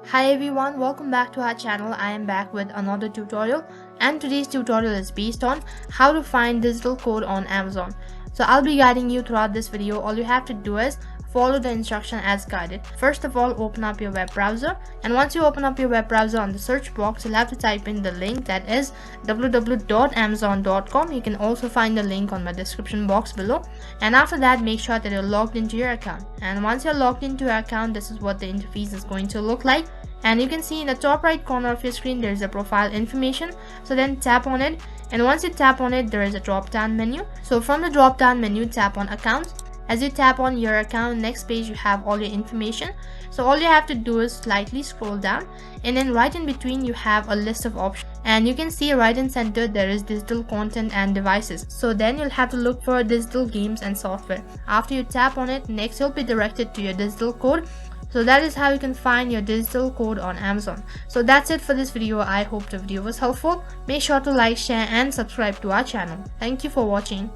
Hi everyone, welcome back to our channel. I am back with another tutorial, and today's tutorial is based on how to find digital code on Amazon. So I'll be guiding you throughout this video. All you have to do is follow the instruction as guided. First of all, open up your web browser, and once you open up your web browser, on the search box you'll have to type in the link, that is www.amazon.com. You can also find the link on my description box below, and after that make sure that you're logged into your account. And once you're logged into your account, this is what the interface is going to look like. And you can see in the top right corner of your screen there is a profile information. So then tap on it, and once you tap on it, there is a drop down menu. So from the drop down menu, tap on accounts. As you tap on your account, next page you have all your information. So all you have to do is slightly scroll down, and then right in between you have a list of options, and you can see right in center there is digital content and devices. So then you'll have to look for digital games and software. After you tap on it, next you'll be directed to your digital code. So that is how you can find your digital code on Amazon. So that's it for this video. I hope the video was helpful. Make sure to like, share and subscribe to our channel. Thank you for watching.